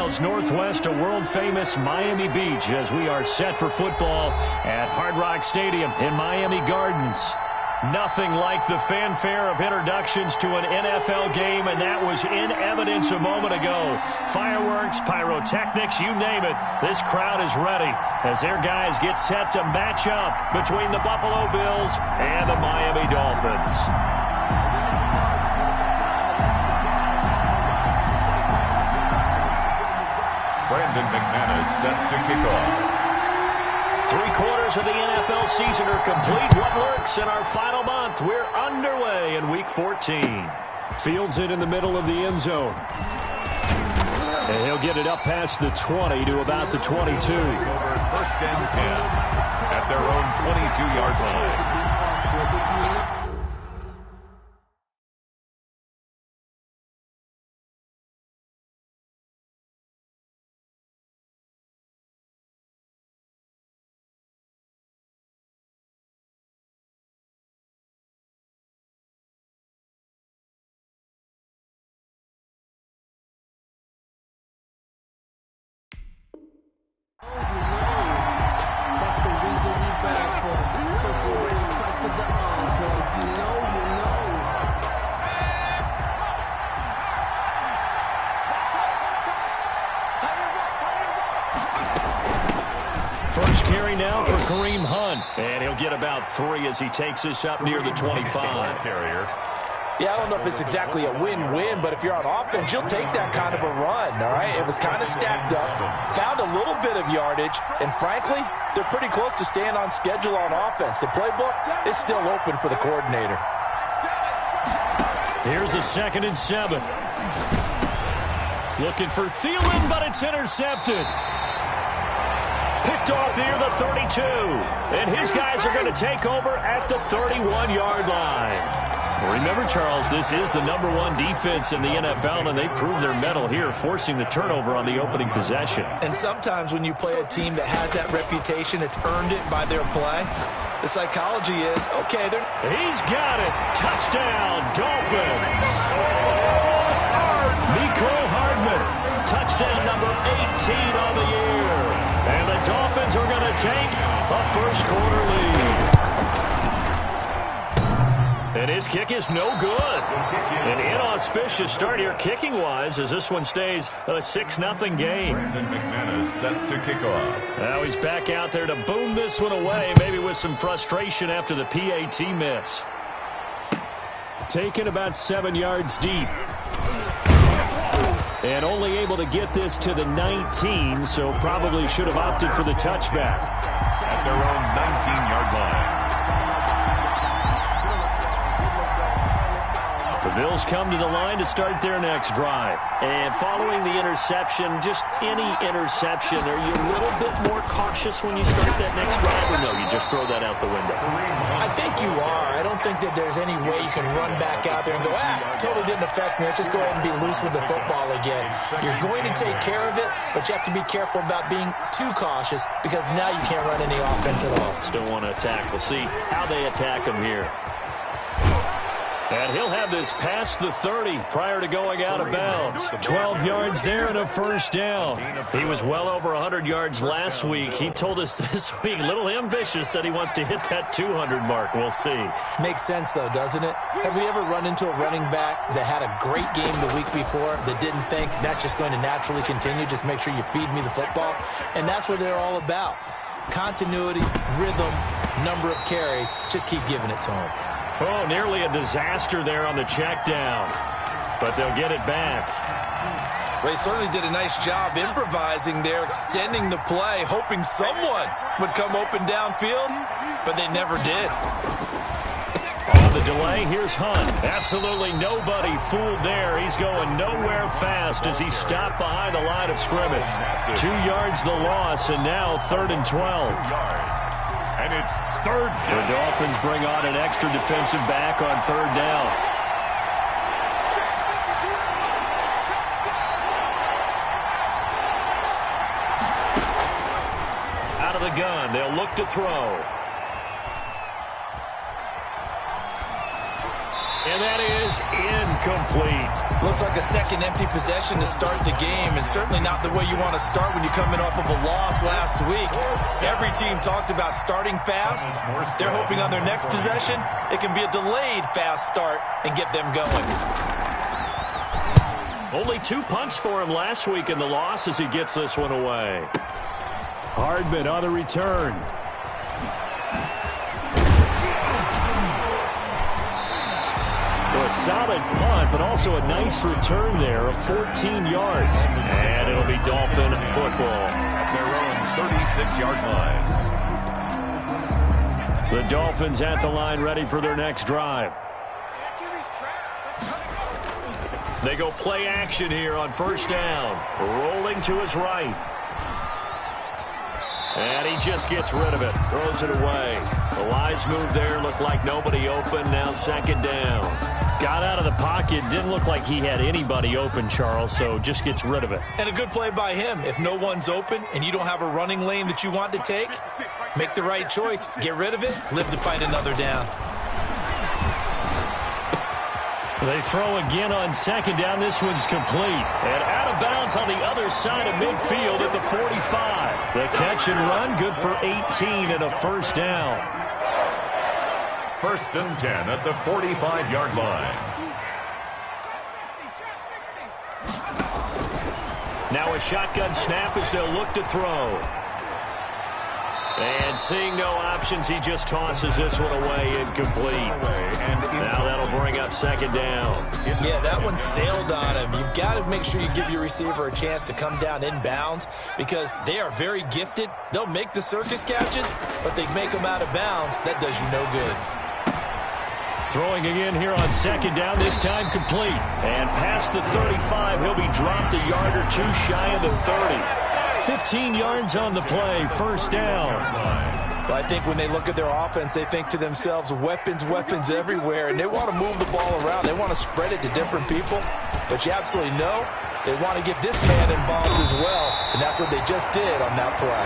miles northwest of world-famous Miami Beach as we are set for football at Hard Rock Stadium in Miami Gardens. Nothing like the fanfare of introductions to an NFL game, and that was in evidence a moment ago. Fireworks, pyrotechnics, you name it. This crowd is ready as their guys get set to match up between the Buffalo Bills and the Miami Dolphins. Brandon McManus set to kick off. 3/4 of the NFL season are complete. What lurks in our final month? We're underway in Week 14. Fields it in the middle of the end zone. And he'll get it up past the 20 to about the 22. Over 1st and 10 at their own 22-yard line. First carry now for Kareem Hunt. And he'll get about 3 as he takes this up near the 25. Yeah, I don't know if it's exactly a win-win, but if you're on offense, you'll take that kind of a run, all right? It was kind of stacked up, found a little bit of yardage, and frankly, they're pretty close to staying on schedule on offense. The playbook is still open for the coordinator. Here's a 2nd and 7. Looking for Thielen, but it's intercepted. Picked off near the 32. And his guys are going to take over at the 31-yard line. Remember, Charles, this is the #1 defense in the NFL, and they prove their mettle here, forcing the turnover on the opening possession. And sometimes when you play a team that has that reputation, it's earned it by their play. The psychology is, okay, he's got it. Touchdown, Dolphins. Mecole Hardman, touchdown number 18 on the year. And the Dolphins are going to take a first-quarter lead. And his kick is no good. An inauspicious start here kicking-wise as this one stays a 6-0 game. Brandon McManus set to kick off. Now he's back out there to boom this one away, maybe with some frustration after the PAT miss. Taken about 7 yards deep. And only able to get this to the 19, so probably should have opted for the touchback. At their own 19-yard line. The Bills come to the line to start their next drive. And following the interception, just any interception, are you a little bit more cautious when you start that next drive, or no, you just throw that out the window? I think you are. I don't think that there's any way you can run back out there and go, totally didn't affect me. Let's just go ahead and be loose with the football again. You're going to take care of it, but you have to be careful about being too cautious because now you can't run any offense at all. Still want to attack. We'll see how they attack him here. And he'll have this past the 30 prior to going out of bounds. 12 yards there and a first down. He was well over 100 yards last week. He told us this week, a little ambitious, said he wants to hit that 200 mark. We'll see. Makes sense, though, doesn't it? Have we ever run into a running back that had a great game the week before that didn't think that's just going to naturally continue? Just make sure you feed me the football. And that's what they're all about. Continuity, rhythm, number of carries. Just keep giving it to them. Oh, nearly a disaster there on the check down. But they'll get it back. They certainly did a nice job improvising there, extending the play, hoping someone would come open downfield, but they never did. On the delay, here's Hunt. Absolutely nobody fooled there. He's going nowhere fast as he stopped behind the line of scrimmage. 2 yards the loss, and now 3rd and 12. And it's 3rd down. The Dolphins bring on an extra defensive back on 3rd down. Out of the gun, they'll look to throw. And that is incomplete. Looks like a second empty possession to start the game, and certainly not the way you want to start when you're coming off of a loss last week. Every team talks about starting fast. They're hoping on their next possession, it can be a delayed fast start and get them going. Only 2 punts for him last week in the loss as he gets this one away. Hardman on the return. A solid punt, but also a nice return there of 14 yards. And it'll be Dolphin football At their own 36-yard line. The Dolphins at the line, ready for their next drive. They go play action here on first down. Rolling to his right. And he just gets rid of it. Throws it away. The wise move there. Looked like nobody open. Now second down. Got out of the pocket. Didn't look like he had anybody open, Charles, so just gets rid of it. And a good play by him. If no one's open and you don't have a running lane that you want to take, make the right choice. Get rid of it. Live to find another down. They throw again on second down. This one's complete. And out of bounds on the other side of midfield at the 45. The catch and run, good for 18 and a first down. First and 10 at the 45-yard line. Now a shotgun snap as they'll look to throw. And seeing no options, he just tosses this one away incomplete. And now that'll bring up second down. Yeah, that one sailed on him. You've got to make sure you give your receiver a chance to come down inbounds because they are very gifted. They'll make the circus catches, but they make them out of bounds. That does you no good. Throwing again here on second down, this time complete. And past the 35, he'll be dropped a yard or two shy of the 30. 15 yards on the play, first down. Well, I think when they look at their offense, they think to themselves, weapons, weapons everywhere, and they want to move the ball around. They want to spread it to different people, but you absolutely know they want to get this man involved as well, and that's what they just did on that play.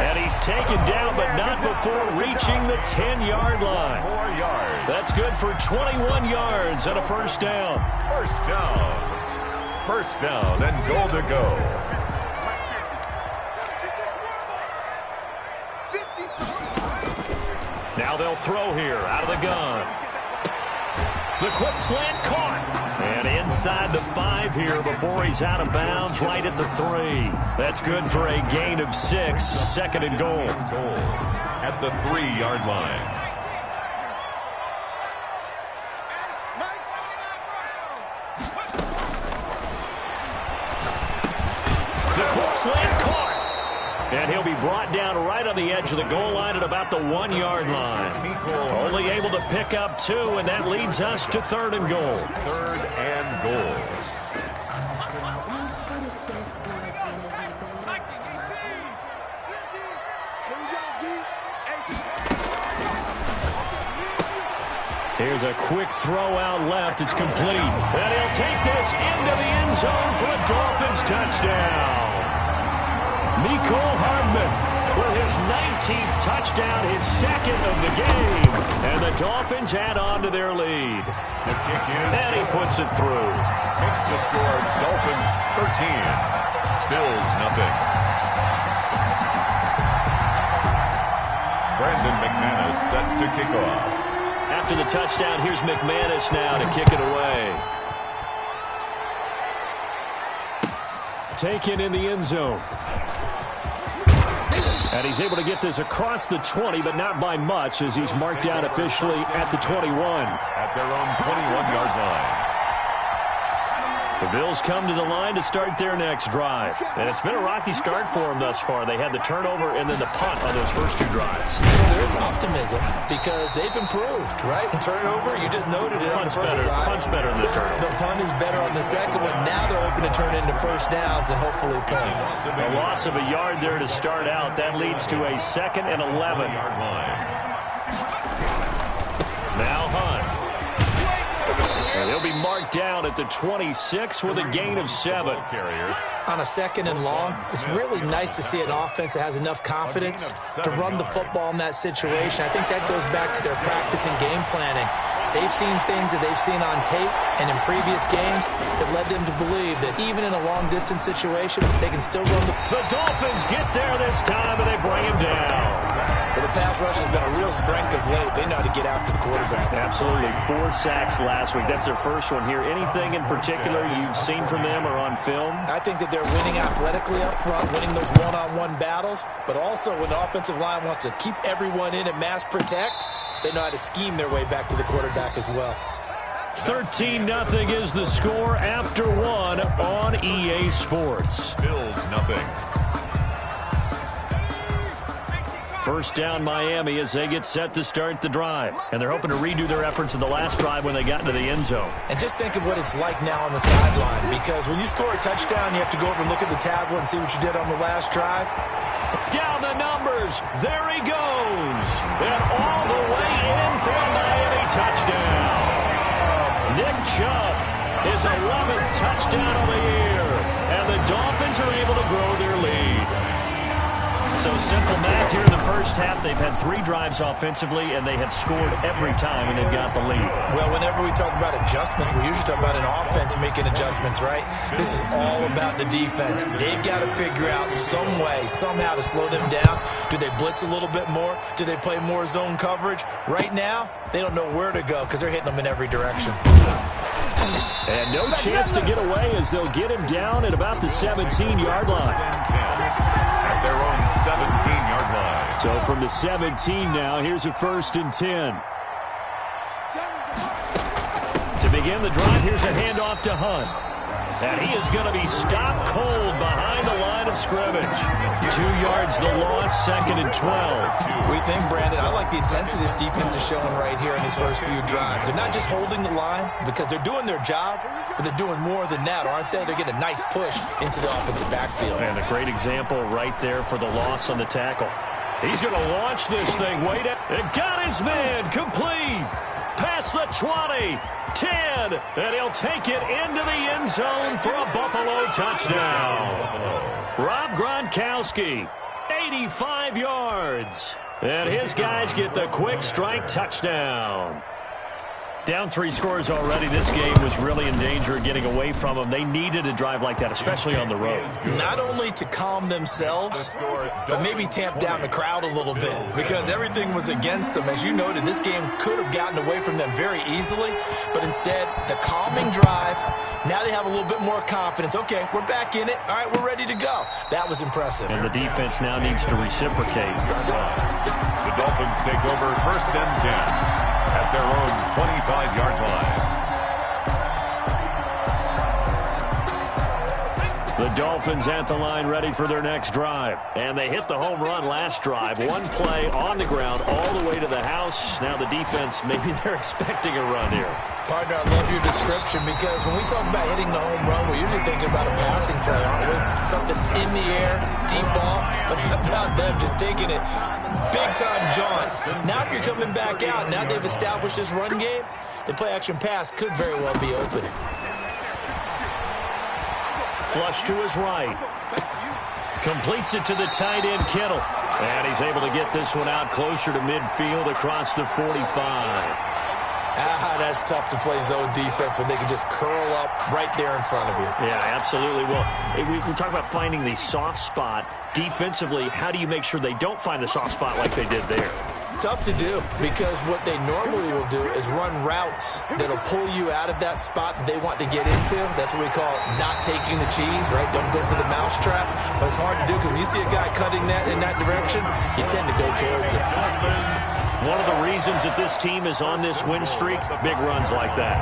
And he's taken down, but not before reaching the 10-yard line. 4 yards. That's good for 21 yards and a first down. First down. First down and goal to go. Now they'll throw here out of the gun. The quick slant caught. And inside the 5 here before he's out of bounds right at the 3. That's good for a gain of 6. Second and goal. At the 3-yard line. The quick slant caught. And he'll be brought down right on the edge of the goal line at about the 1-yard line. Only able to pick up 2, and that leads us to third and goal. Third and goal. Here's a quick throw out left. It's complete. And he'll take this into the end zone for a Dolphins touchdown. Mecole Hardman with his 19th touchdown, his second of the game. And the Dolphins add on to their lead. The kick is. And he puts it through. Makes the score Dolphins 13. Bills nothing. Brandon McManus set to kick off. After the touchdown, here's McManus now to kick it away. Taken in the end zone. And he's able to get this across the 20, but not by much as he's marked down officially at the 21. At their own 21-yard line. The Bills come to the line to start their next drive. And it's been a rocky start for them thus far. They had the turnover and then the punt on those first 2 drives. So there's optimism because they've improved, right? Turnover, you just noted it. Punt's better. Punt's better than the turnover. The punt is better on the second one. Now they're hoping to turn into first downs and hopefully points. A loss of a yard there to start out. That leads to a 2nd and 11. Now Hunt. And he'll be marked down at the 26 with a gain of 7. On a 2nd and long, it's really nice to see an offense that has enough confidence to run the football in that situation. I think that goes back to their practice and game planning. They've seen things that they've seen on tape and in previous games that led them to believe that even in a long-distance situation, they can still run the... The Dolphins get there this time, and they bring him down. Well, the pass rush has been a real strength of late. They know how to get after the quarterback. Absolutely. 4 sacks last week. That's their first one here. Anything in particular you've seen from them or on film? I think that they're winning athletically up front, winning those one-on-one battles, but also when the offensive line wants to keep everyone in and mass protect, they know how to scheme their way back to the quarterback as well. 13-0 is the score after 1 on EA Sports. Bills nothing. First down Miami as they get set to start the drive. And they're hoping to redo their efforts in the last drive when they got into the end zone. And just think of what it's like now on the sideline, because when you score a touchdown, you have to go over and look at the tablet and see what you did on the last drive. Down the numbers. There he goes. And all the way in for a Miami touchdown. Nick Chubb, his 11th touchdown of the year. And the Dolphins are able to grow their lead. So simple math here in the first half. They've had 3 drives offensively, and they have scored every time, and they've got the lead. Well, whenever we talk about adjustments, we usually talk about an offense making adjustments, right? This is all about the defense. They've got to figure out some way, somehow to slow them down. Do they blitz a little bit more? Do they play more zone coverage? Right now, they don't know where to go because they're hitting them in every direction. And no chance to get away as they'll get him down at about the 17-yard line. At their own 17-yard line. So from the 17 now, here's a 1st and 10. To begin the drive, here's a handoff to Hunt. And he is going to be stopped cold behind the line of scrimmage. 2 yards the loss, 2nd and 12. We think, Brandon, I like the intensity this defense is showing right here in these first few drives. They're not just holding the line because they're doing their job, but they're doing more than that, aren't they? They're getting a nice push into the offensive backfield. And a great example right there for the loss on the tackle. He's going to launch this thing. Wait up. And got his man complete. Past the 20, 10, and he'll take it into the end zone for a Buffalo touchdown. Rob Gronkowski, 85 yards. And his guys get the quick strike touchdown. Down 3 scores already. This game was really in danger of getting away from them. They needed a drive like that, especially on the road. Not only to calm themselves, but maybe tamp down the crowd a little bit because everything was against them. As you noted, this game could have gotten away from them very easily, but instead, the calming drive, now they have a little bit more confidence. Okay, we're back in it. All right, we're ready to go. That was impressive. And the defense now needs to reciprocate. The Dolphins take over 1st and 10. At their own 25-yard line. The Dolphins at the line ready for their next drive. And they hit the home run last drive. 1 play on the ground all the way to the house. Now the defense, maybe they're expecting a run here. Partner, I love your description because when we talk about hitting the home run, we're usually thinking about a passing play, aren't we? Something in the air, deep ball, but how about them just taking it big-time jaunt. Now if you're coming back out, now they've established this run game, the play-action pass could very well be open. Flush to his right. Completes it to the tight end, Kittle. And he's able to get this one out closer to midfield across the 45. That's tough to play zone defense when they can just curl up right there in front of you. Yeah, absolutely. Well, we talk about finding the soft spot. Defensively, how do you make sure they don't find the soft spot like they did there? Tough to do because what they normally will do is run routes that'll pull you out of that spot that they want to get into. That's what we call not taking the cheese, right? Don't go for the mousetrap. But it's hard to do because when you see a guy cutting that in that direction, you tend to go towards it. One of the reasons that this team is on this win streak, big runs like that.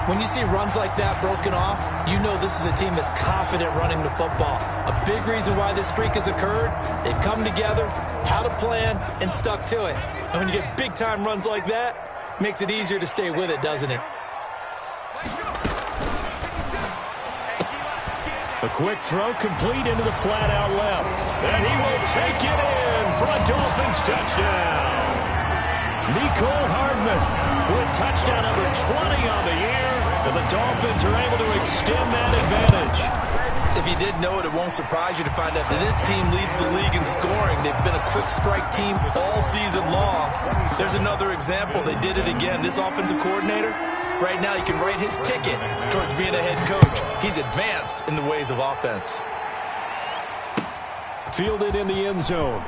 When you see runs like that broken off, you know this is a team that's confident running the football. A big reason why this streak has occurred, they've come together, had a plan, and stuck to it. And when you get big-time runs like that, it makes it easier to stay with it, doesn't it? A quick throw complete into the flat-out left. And he will take it in for a Dolphins touchdown. Nicole Hardman with touchdown number 20 on the year. And the Dolphins are able to extend that advantage. If you didn't know it, it won't surprise you to find out that this team leads the league in scoring. They've been a quick strike team all season long. There's another example. They did it again. This offensive coordinator, right now, he can write his ticket towards being a head coach. He's advanced in the ways of offense. Fielded in the end zone.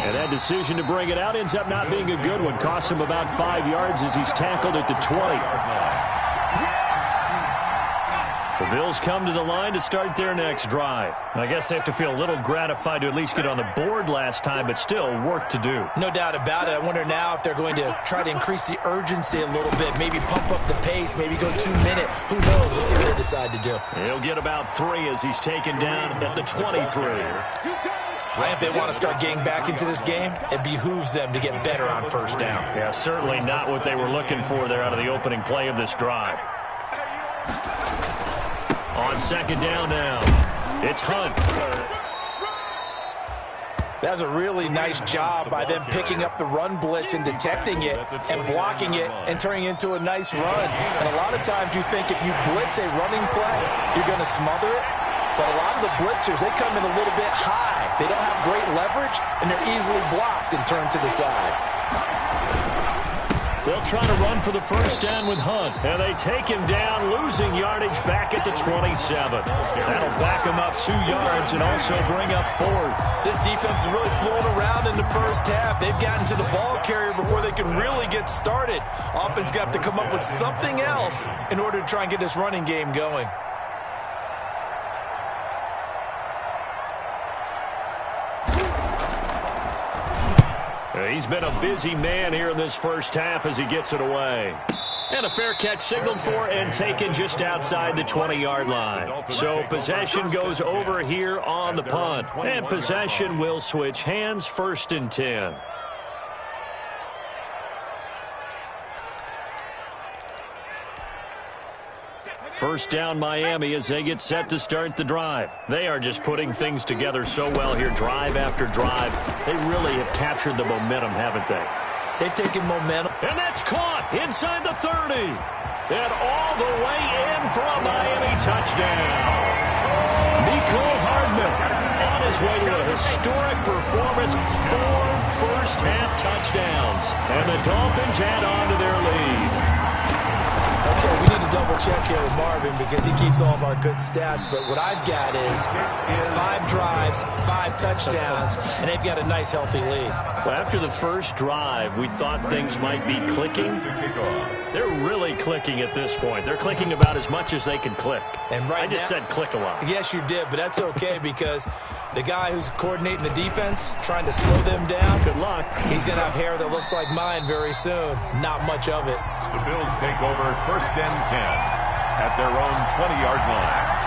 And that decision to bring it out ends up not being a good one. Cost him about 5 yards as he's tackled at the 20. The Bills come to the line to start their next drive. I guess they have to feel a little gratified to at least get on the board last time, but still work to do. No doubt about it. I wonder now if they're going to try to increase the urgency a little bit, maybe pump up the pace, maybe go 2 minute. Who knows? Let's see what they decide to do. He'll get about 3 as he's taken down at the 23. If they want to start getting back into this game, it behooves them to get better on first down. Yeah, certainly not what they were looking for there out of the opening play of this drive. On second down now, it's Hunt. That's a really nice job by them picking up the run blitz and detecting it and blocking it and turning it into a nice run. And a lot of times you think if you blitz a running play, you're going to smother it. But a lot of the blitzers, they come in a little bit high. They don't have great leverage, and they're easily blocked and turned to the side. They'll try to run for the first down with Hunt. And they take him down, losing yardage back at the 27. That'll back him up 2 yards and also bring up 4th. This defense is really flown around in the first half. They've gotten to the ball carrier before they can really get started. Offense got to come up with something else in order to try and get this running game going. He's been a busy man here in this first half as he gets it away. And a fair catch signaled for and taken just outside the 20-yard line. So possession goes over here on the punt. And possession will switch hands, 1st and 10. First down Miami as they get set to start the drive. They are just putting things together so well here, drive after drive. They really have captured the momentum, haven't they? They've taken momentum. And that's caught inside the 30. And all the way in for a Miami touchdown. Nico Hardman on his way to a historic performance. 4 first-half touchdowns. And the Dolphins add on to their lead. Okay, we need to double-check here with Marvin because he keeps all of our good stats. But what I've got is 5 drives, 5 touchdowns, and they've got a nice, healthy lead. Well, after the first drive, we thought things might be clicking. They're really clicking at this point. They're clicking about as much as they can click. And right I just said click a lot. Yes, you did, but that's okay because the guy who's coordinating the defense, trying to slow them down, good luck. He's going to have hair that looks like mine very soon. Not much of it. The Bills take over 1st and 10 at their own 20-yard line.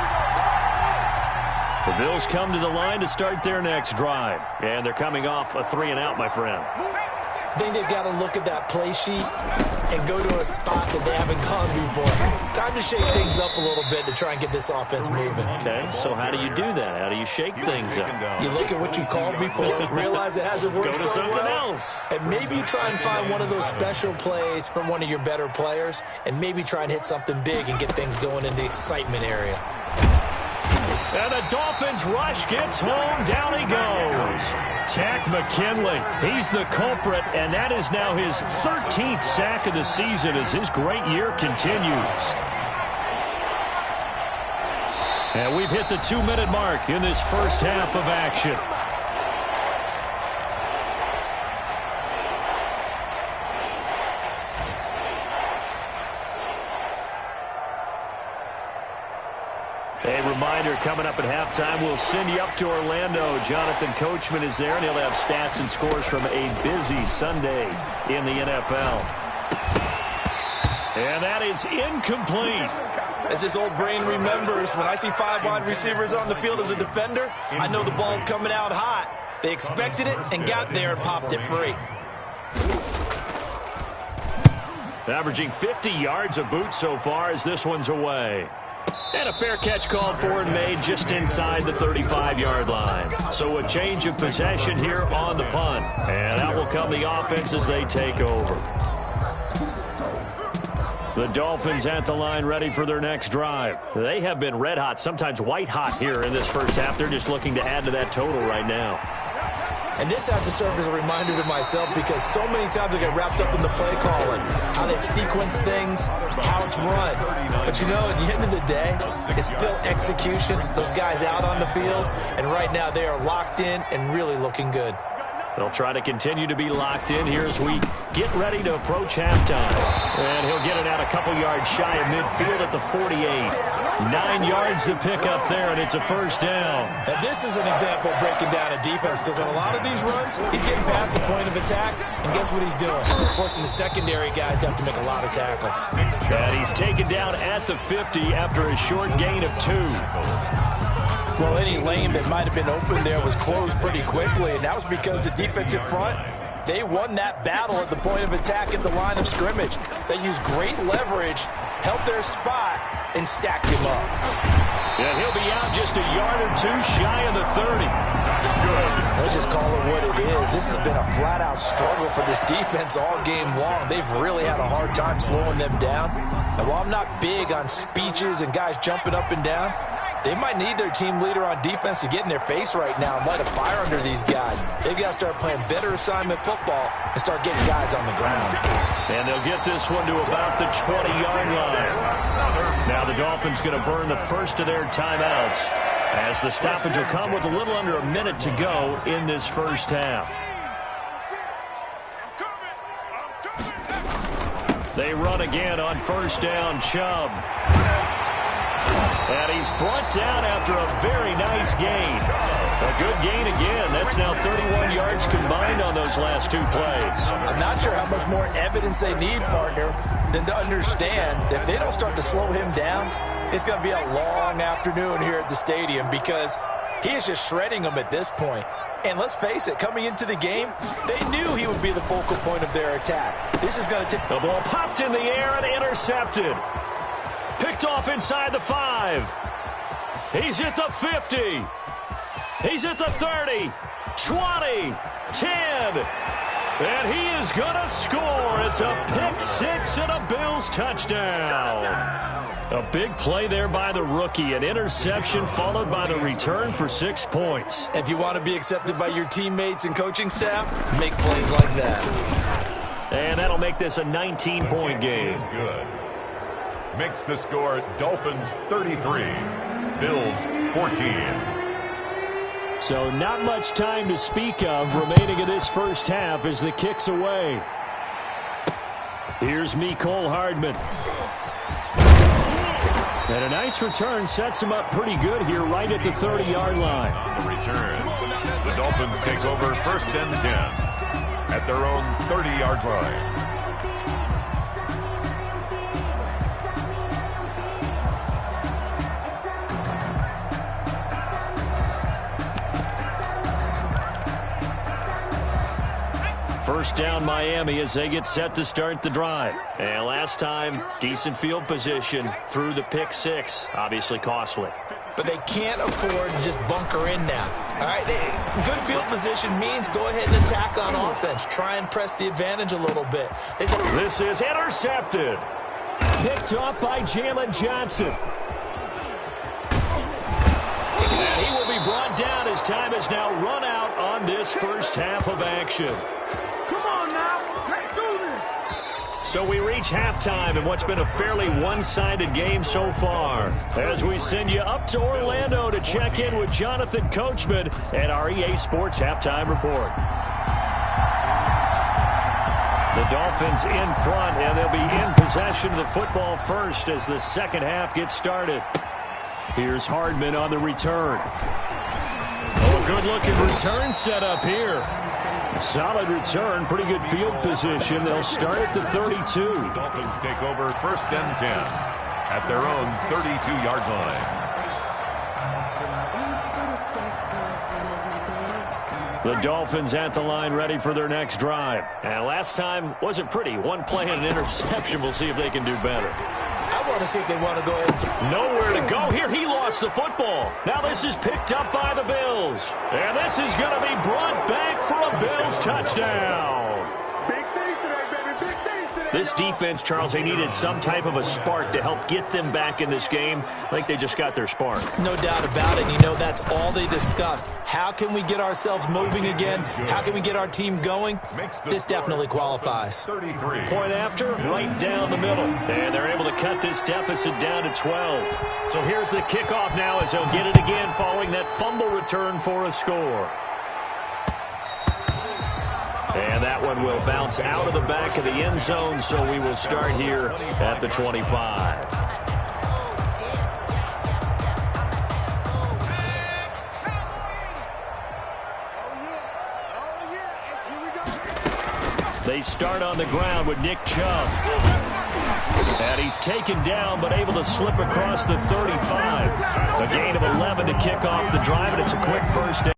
The Bills come to the line to start their next drive. And they're coming off a 3-and-out, my friend. I think they've got to look at that play sheet and go to a spot that they haven't gone before. Time to shake things up a little bit to try and get this offense moving. Okay, so how do you do that? How do you shake things up? You look at what you called before, realize it hasn't worked Go to so something well, else. and maybe try and find one of those special plays from one of your better players, and maybe try and hit something big and get things going in the excitement area. And the Dolphins rush gets home. Down he goes. Tack McKinley. He's the culprit, and that is now his 13th sack of the season as his great year continues. And we've hit the 2-minute mark in this first half of action. A reminder coming up at halftime, we'll send you up to Orlando. Jonathan Coachman is there, and he'll have stats and scores from a busy Sunday in the NFL. And that is incomplete. As this old brain remembers, when I see 5 wide receivers on the field as a defender, I know the ball's coming out hot. They expected it and got there and popped it free. Averaging 50 yards a boot so far as this one's away. And a fair catch called for and made just inside the 35-yard line. So a change of possession here on the punt. And out will come the offense as they take over. The Dolphins at the line ready for their next drive. They have been red hot, sometimes white hot here in this first half. They're just looking to add to that total right now. And this has to serve as a reminder to myself because so many times I get wrapped up in the play calling, how they've sequenced things, how it's run. But you know, at the end of the day, it's still execution. Those guys out on the field, and right now they are locked in and really looking good. They'll try to continue to be locked in here as we get ready to approach halftime. And he'll get it out a couple yards shy of midfield at the 48. 9 yards to pick up there, and it's a first down. Now, this is an example of breaking down a defense because in a lot of these runs, he's getting past the point of attack, and guess what he's doing? Forcing the secondary guys to have to make a lot of tackles. And he's taken down at the 50 after a short gain of 2. Well, any lane that might have been open there was closed pretty quickly, and that was because the defensive front, they won that battle at the point of attack at the line of scrimmage. They used great leverage, held their spot, and stacked him up. And he'll be out just a yard or 2 shy of the 30. Good. Let's just call it what it is. This has been a flat-out struggle for this defense all game long. They've really had a hard time slowing them down. And while I'm not big on speeches and guys jumping up and down, they might need their team leader on defense to get in their face right now and light a fire under these guys. They've got to start playing better assignment football and start getting guys on the ground. And they'll get this one to about the 20-yard line. Now the Dolphins going to burn the first of their timeouts as the stoppage will come with a little under a minute to go in this first half. They run again on first down, Chubb. And he's brought down after a very nice gain. A good gain again. That's now 31 yards combined on those last 2 plays. I'm not sure how much more evidence they need, partner, than to understand that if they don't start to slow him down, it's going to be a long afternoon here at the stadium because he is just shredding them at this point. And let's face it, coming into the game, they knew he would be the focal point of their attack. This is going to take... The ball popped in the air and intercepted. Picked off inside the 5. He's at the 50. He's at the 30, 20, 10. And he is going to score. It's a pick 6 and a Bills touchdown. A big play there by the rookie. An interception followed by the return for 6 points. If you want to be accepted by your teammates and coaching staff, make plays like that. And that'll make this a 19-point game. Good. Makes the score Dolphins 33, Bills 14. So not much time to speak of remaining in this first half as the kick's away. Here's Mecole Hardman. And a nice return sets him up pretty good here right at the 30-yard line. On the return, the Dolphins take over first and 10 at their own 30-yard line. First down Miami as they get set to start the drive. And last time, decent field position through the pick 6. Obviously costly. But they can't afford to just bunker in now. All right, good field position means go ahead and attack on offense. Try and press the advantage a little bit. This is intercepted. Picked off by Jalen Johnson. And he will be brought down as time has now run out on this first half of action. So we reach halftime in what's been a fairly one-sided game so far. As we send you up to Orlando to check in with Jonathan Coachman at our EA Sports Halftime Report. The Dolphins in front, and they'll be in possession of the football first as the second half gets started. Here's Hardman on the return. Oh, good-looking return set up here. Solid return, pretty good field position. They'll start at the 32. Dolphins take over first and 10 at their own 32-yard line. The Dolphins at the line ready for their next drive. And last time wasn't pretty. One play and an interception. We'll see if they can do better. I want to see if they want to go ahead and... Nowhere to go here. He lost the football. Now this is picked up by the Bills. And this is going to be brought back for a Bills touchdown. Big things today, baby. Big things today. This defense, Charles, they needed some type of a spark to help get them back in this game. I think they just got their spark. No doubt about it. And you know, that's all they discussed. How can we get ourselves moving again? How can we get our team going? This definitely qualifies. 33. Point after, right down the middle. And they're able to cut this deficit down to 12. So here's the kickoff now as they'll get it again following that fumble return for a score. And that one will bounce out of the back of the end zone, so we will start here at the 25. They start on the ground with Nick Chubb. And he's taken down, but able to slip across the 35. A gain of 11 to kick off the drive, and it's a quick first down.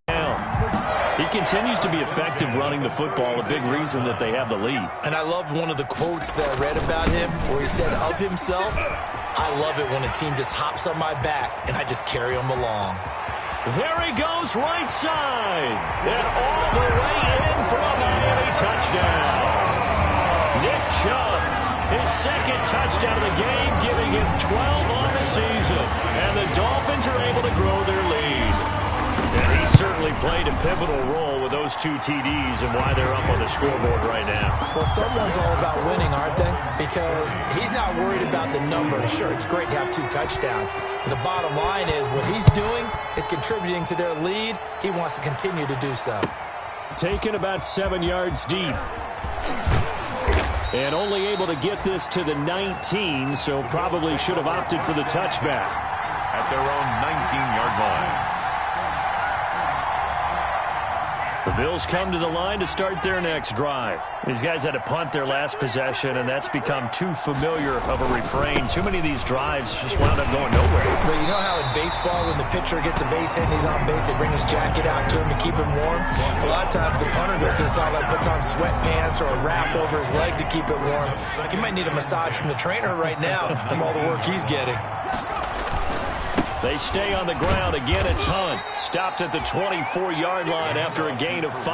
He continues to be effective running the football, a big reason that they have the lead. And I love one of the quotes that I read about him where he said of himself, I love it when a team just hops on my back and I just carry them along. There he goes, right side. And all the way in for a Miami touchdown. Nick Chubb, his second touchdown of the game, giving him 12 on the season. And the Dolphins are able to grow their lead. And he certainly played a pivotal role with those two TDs and why they're up on the scoreboard right now. Well, someone's all about winning, aren't they? Because he's not worried about the number. Sure, it's great to have 2 touchdowns. But the bottom line is what he's doing is contributing to their lead. He wants to continue to do so. Taken about 7 yards deep. And only able to get this to the 19, so probably should have opted for the touchback. At their own 19-yard line. The Bills come to the line to start their next drive. These guys had to punt their last possession, and that's become too familiar of a refrain. Too many of these drives just wound up going nowhere. But you know how in baseball, when the pitcher gets a base hit and he's on base, they bring his jacket out to him to keep him warm? A lot of times the punter goes to the sideline, puts on sweatpants or a wrap over his leg to keep it warm. He might need a massage from the trainer right now from all the work he's getting. They stay on the ground. Again, it's Hunt. Stopped at the 24-yard line after a gain of 5.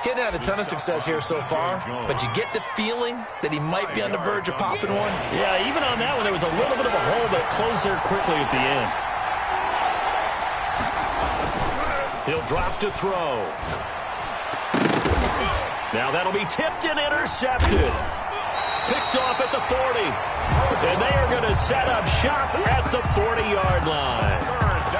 He hadn't had a ton of success here so far, but you get the feeling that he might be on the verge of popping one. Yeah, even on that one, there was a little bit of a hole that closed there quickly at the end. He'll drop to throw. Now that'll be tipped and intercepted. Picked off at the 40. And they are going to set up shop at the 40-yard line.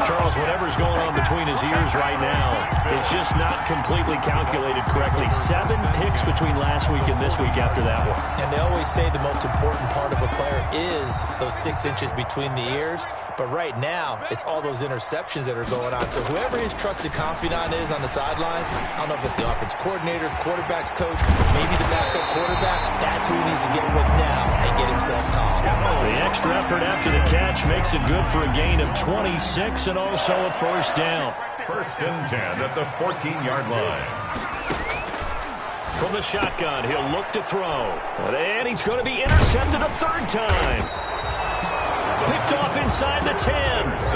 Charles, whatever's going on between his ears right now, it's just not completely calculated correctly. 7 picks between last week and this week after that one. And they always say the most important part of a player is those 6 inches between the ears. But right now, it's all those interceptions that are going on. So whoever his trusted confidant is on the sidelines, I don't know if it's the offense coordinator, the quarterback's coach, maybe the backup quarterback, that's who he needs to get with now and get himself calm. The extra effort after the catch makes it good for a gain of 26 and also a first down. First and 10 at the 14-yard line. From the shotgun, he'll look to throw. And he's going to be intercepted a third time. Picked off inside the 10.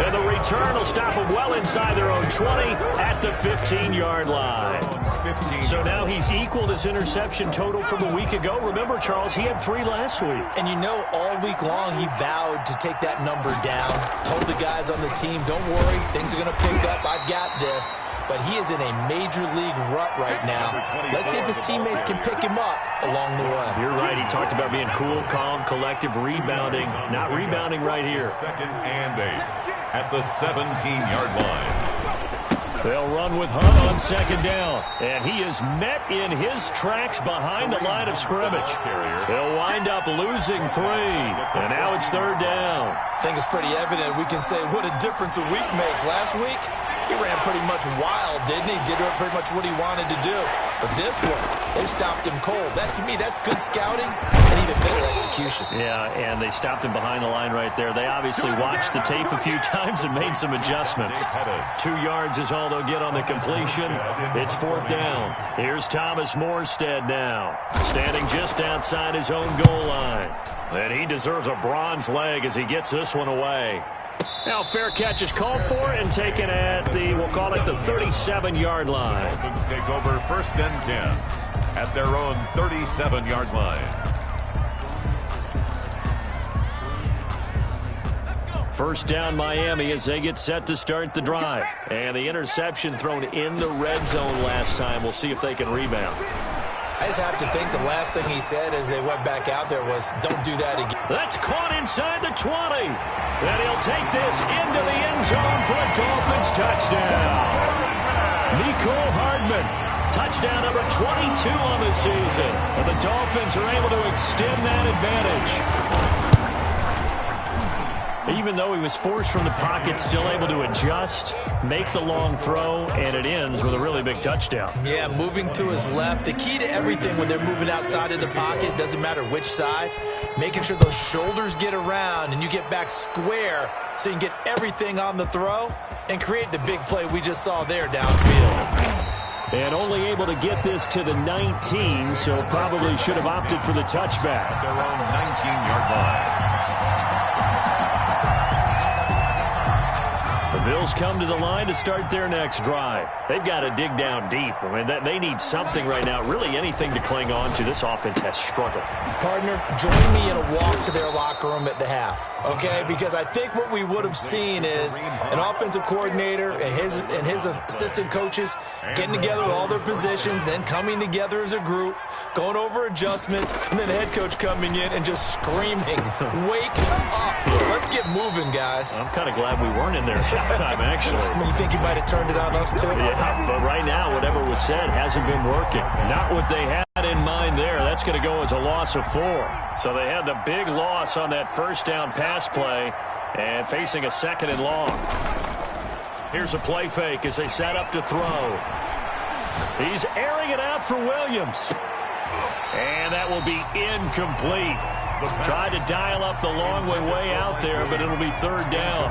And the return will stop him well inside their own 20 at the 15-yard line. So now he's equaled his interception total from a week ago. Remember, Charles, he had 3 last week. And you know, all week long he vowed to take that number down. Told the guys on the team, don't worry, things are going to pick up. I've got this. But he is in a major league rut right now. Let's see if his teammates can pick him up along the way. You're right. He talked about being cool, calm, collective, rebounding. Not rebounding right here. Second and 8 at the 17-yard line. They'll run with Hunt on second down. And he is met in his tracks behind the line of scrimmage. He'll wind up losing 3. And now it's third down. I think it's pretty evident. We can say what a difference a week makes. Last week, he ran pretty much wild, didn't he? Did pretty much what he wanted to do. But this one, they stopped him cold. That, to me, that's good scouting and even better execution. Yeah, and they stopped him behind the line right there. They obviously watched the tape a few times and made some adjustments. 2 yards is all they'll get on the completion. It's fourth down. Here's Thomas Morstead now, standing just outside his own goal line. And he deserves a bronze leg as he gets this one away. Now fair catch is called for and taken at the, we'll call it the 37-yard line. Dolphins take over first and 10 at their own 37-yard line. First down Miami as they get set to start the drive. And the interception thrown in the red zone last time. We'll see if they can rebound. I just have to think the last thing he said as they went back out there was, don't do that again. That's caught inside the 20. And he'll take this into the end zone for a Dolphins touchdown. Nico Hardman, touchdown number 22 on the season. And the Dolphins are able to extend that advantage. Even though he was forced from the pocket, still able to adjust, make the long throw, and it ends with a really big touchdown. Yeah, moving to his left. The key to everything when they're moving outside of the pocket, doesn't matter which side, making sure those shoulders get around and you get back square so you can get everything on the throw and create the big play we just saw there downfield. And only able to get this to the 19, so probably should have opted for the touchback. At their own 19-yard line. The Bills come to the line to start their next drive. They've got to dig down deep. I mean, they need something right now, really anything to cling on to. This offense has struggled. Partner, join me in a walk to their locker room at the half, okay? Because I think what we would have seen is an offensive coordinator and his assistant coaches getting together with all their positions, then coming together as a group, going over adjustments, and then the head coach coming in and just screaming, wake up. Let's get moving, guys. I'm kind of glad we weren't in there at halftime, actually. You think he might have turned it on us, too? Yeah, but right now, whatever was said hasn't been working. Not what they had in mind there. That's going to go as a loss of 4. So they had the big loss on that first down pass play and facing a 2nd and long. Here's a play fake as they set up to throw. He's airing it out for Williams. And that will be incomplete. Tried to dial up the long way out there, but it'll be 3rd down.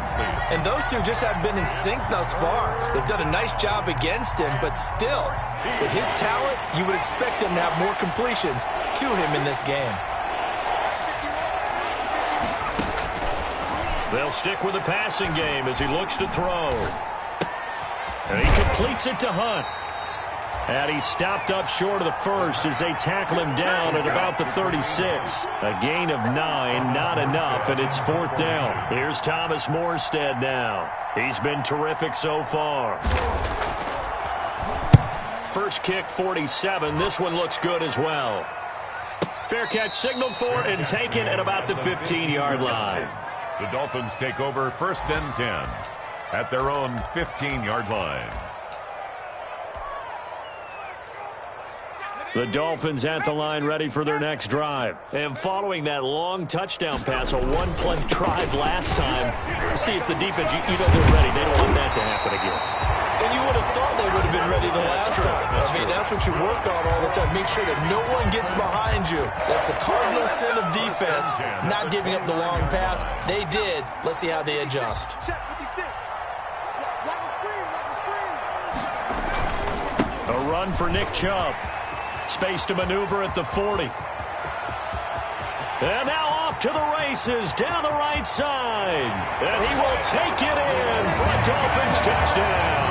And those two just have been in sync thus far. They've done a nice job against him, but still, with his talent, you would expect him to have more completions to him in this game. They'll stick with the passing game as he looks to throw. And he completes it to Hunt. And he stopped up short of the first as they tackle him down at about the 36. A gain of 9, not enough, and it's 4th down. Here's Thomas Morstead now. He's been terrific so far. First kick, 47. This one looks good as well. Fair catch signaled for and taken at about the 15-yard line. The Dolphins take over 1st and 10 at their own 15-yard line. The Dolphins at the line ready for their next drive. And following that long touchdown pass, a one-play drive last time, see if the defense, you know they're ready. They don't want that to happen again. And you would have thought they would have been ready the last time. That's what you work on all the time. Make sure that no one gets behind you. That's the cardinal sin of defense, not giving up the long pass. They did. Let's see how they adjust. A run for Nick Chubb. Space to maneuver at the 40. And now off to the races down the right side. And he will take it in for a Dolphins touchdown.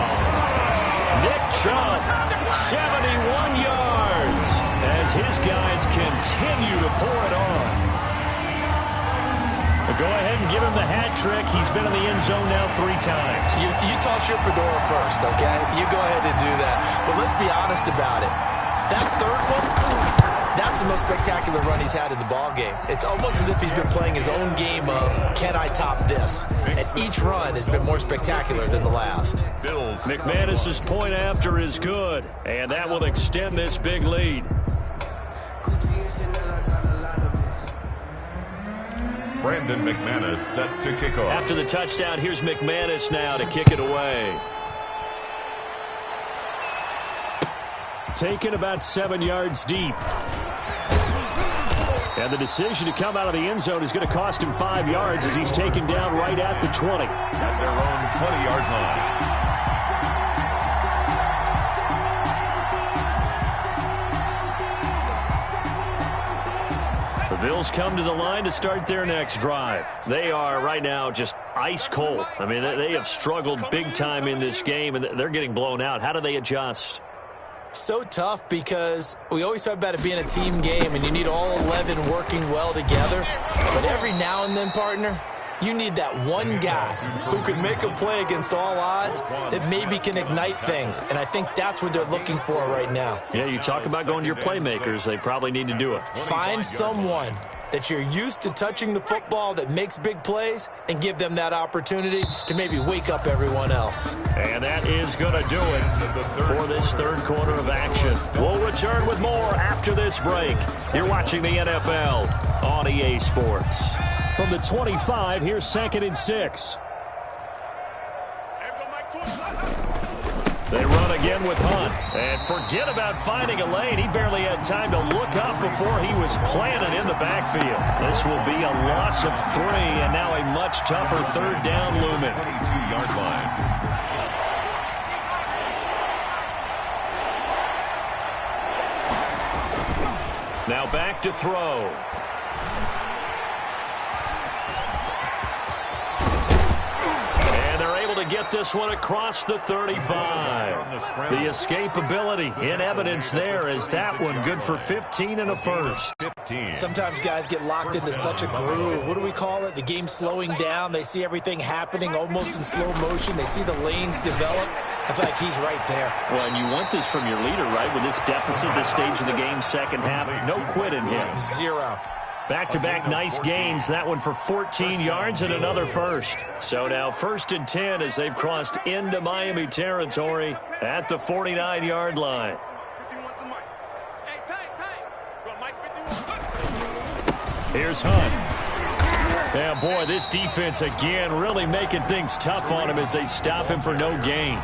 Nick Chubb, 71 yards as his guys continue to pour it on. But go ahead and give him the hat trick. He's been in the end zone now 3 times. You toss your fedora first, okay? You go ahead and do that. But let's be honest about it. That 3rd one, that's the most spectacular run he's had in the ballgame. It's almost as if he's been playing his own game of, can I top this? And each run has been more spectacular than the last. McManus's point after is good, and that will extend this big lead. Brandon McManus set to kick off. After the touchdown, here's McManus now to kick it away. Taken about 7 yards deep. And the decision to come out of the end zone is going to cost him 5 yards as he's taken down right at the 20. At their own 20-yard line. The Bills come to the line to start their next drive. They are right now just ice cold. I mean, they have struggled big time in this game, and they're getting blown out. How do they adjust? So tough because we always talk about it being a team game and you need all 11 working well together. But every now and then, partner, You need that one guy who can make a play against all odds that maybe can ignite things. And I think that's what they're looking for right now. Yeah, you talk about going to your playmakers. They probably need to do it. Find someone that you're used to touching the football that makes big plays and give them that opportunity to maybe wake up everyone else. And that is going to do it for this third quarter of action. We'll return with more after this break. You're watching the NFL on EA Sports. From the 25, here's 2nd and 6. They run again with Hunt. And forget about finding a lane. He barely had time to look up before he was planted in the backfield. This will be a loss of 3, and now a much tougher third down looming. 22-yard line. Now back to throw. To get this one across the 35. The escapability in evidence there as that one good for 15 and a first. Sometimes guys get locked into such a groove. What do we call it? The game slowing down. They see everything happening almost in slow motion. They see the lanes develop. I feel like he's right there. Well, and you want this from your leader, right? With this deficit, this stage of the game, second half, no quit in him. 0. Back-to-back nice gains. That one for 14 yards and another first. So now 1st and 10 as they've crossed into Miami territory at the 49-yard line. Here's Hunt. Yeah, boy, this defense again really making things tough on him as they stop him for no gain.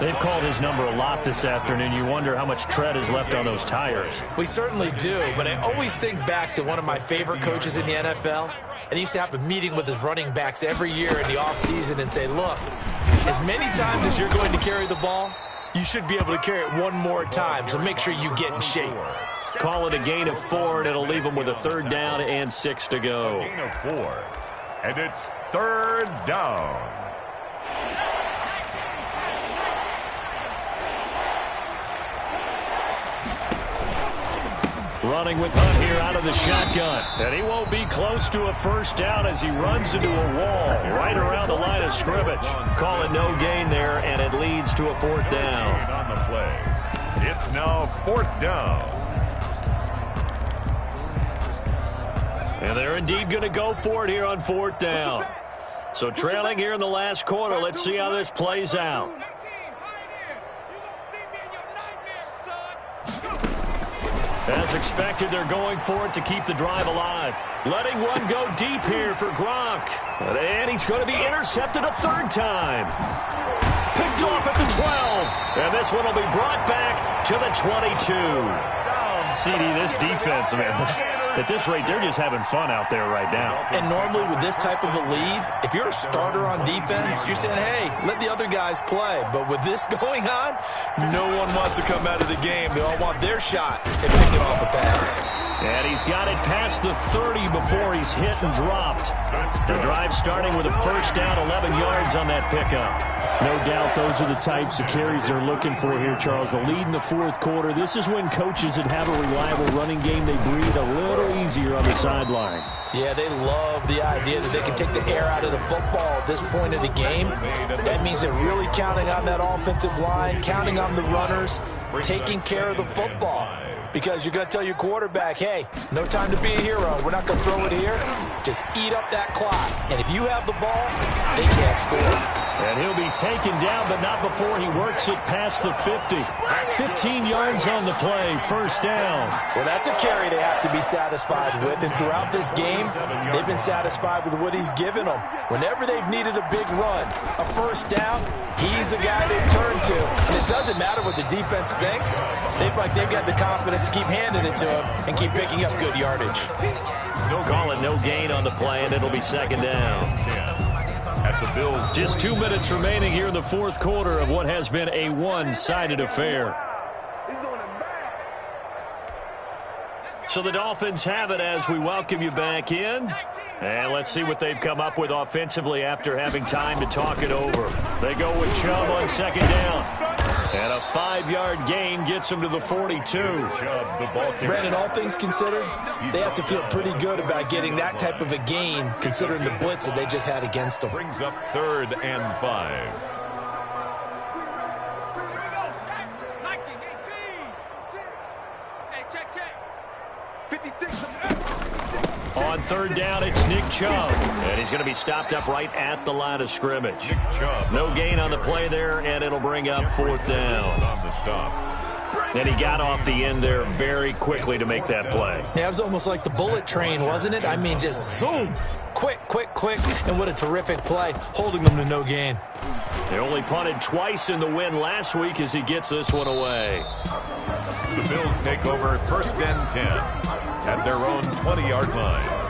They've called his number a lot this afternoon. You wonder how much tread is left on those tires. We certainly do, but I always think back to one of my favorite coaches in the NFL. And he used to have a meeting with his running backs every year in the offseason and say, look, as many times as you're going to carry the ball, you should be able to carry it one more time, so make sure you get in shape. Call it a gain of 4, and it'll leave them with a 3rd down and 6 to go. Gain of 4, and it's 3rd down. Running with Hunt here out of the shotgun. And he won't be close to a 1st down as he runs into a wall right around the line of scrimmage. Call it no gain there, and it leads to a 4th down. On the play. It's now 4th down. And they're indeed going to go for it here on 4th down. So trailing here in the last quarter. Let's see how this plays out. As expected, they're going for it to keep the drive alive. Letting one go deep here for Gronk. And he's going to be intercepted a 3rd time. Picked off at the 12. And this one will be brought back to the 22. CD, this defense, man, at this rate, they're just having fun out there right now. And normally with this type of a lead, if you're a starter on defense, you're saying, hey, let the other guys play. But with this going on, no one wants to come out of the game. They all want their shot and pick it off a pass. And he's got it past the 30 before he's hit and dropped. The drive starting with a 1st down, 11 yards on that pickup. No doubt those are the types of carries they're looking for here, Charles. The lead in the 4th quarter. This is when coaches that have a reliable running game, they breathe a little easier on the sideline. Yeah, they love the idea that they can take the air out of the football at this point of the game. That means they're really counting on that offensive line, counting on the runners, taking care of the football. Because you're going to tell your quarterback, hey, no time to be a hero. We're not going to throw it here. Just eat up that clock. And if you have the ball, they can't score. And he'll be taken down, but not before he works it past the 50. 15 yards on the play, 1st down. Well, that's a carry they have to be satisfied with. And throughout this game, they've been satisfied with what he's given them. Whenever they've needed a big run, a 1st down, he's the guy they turn to. And it doesn't matter what the defense thinks. They feel like they've got the confidence to keep handing it to him and keep picking up good yardage. Call it no gain on the play, and it'll be 2nd down. At the Bills. Just 2 minutes remaining here in the 4th quarter of what has been a one-sided affair. So the Dolphins have it as we welcome you back in. And let's see what they've come up with offensively after having time to talk it over. They go with Chubb on second down. And a 5-yard gain gets them to the 42. Brandon, all things considered, they have to feel pretty good about getting that type of a gain, considering the blitz that they just had against them. Brings up 3rd and 5. On 3rd down, it's Nick Chubb. And he's going to be stopped up right at the line of scrimmage. No gain on the play there, and it'll bring up 4th down. On the stop. And he got off the end there very quickly to make that play. Yeah, it was almost like the bullet train, wasn't it? I mean, just zoom. Quick, quick, quick. And what a terrific play, holding them to no gain. They only punted twice in the win last week as he gets this one away. The Bills take over 1st and 10 at their own 20-yard line.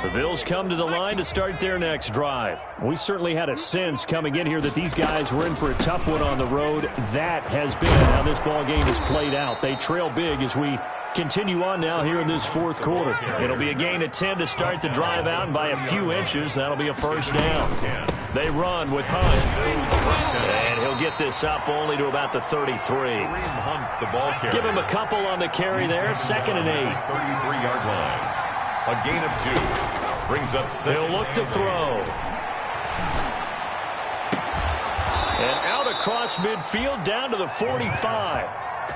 The Bills come to the line to start their next drive. We certainly had a sense coming in here that these guys were in for a tough one on the road. That has been how this ball game has played out. They trail big as we continue on now here in this 4th quarter. It'll be a gain of 10 to start the drive out, and by a few inches, that'll be a 1st down. They run with Hunt. And he'll get this up only to about the 33. Hunt, the ball carrier. Give him a couple on the carry there, 2nd and 8. 33-yard line. A gain of 2. Brings up 7. He'll look to throw. And out across midfield down to the 45.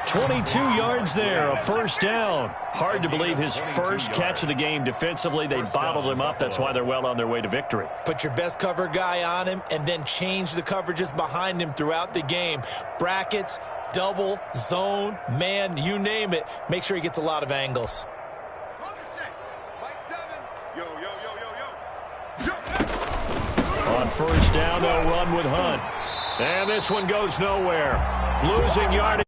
22 yards there, a 1st down. Hard to believe his first catch of the game defensively. They bottled him up. That's why they're well on their way to victory. Put your best cover guy on him and then change the coverages behind him throughout the game. Brackets, double, zone, man, you name it. Make sure he gets a lot of angles. On 1st down, they'll run with Hunt. And this one goes nowhere. Losing yardage.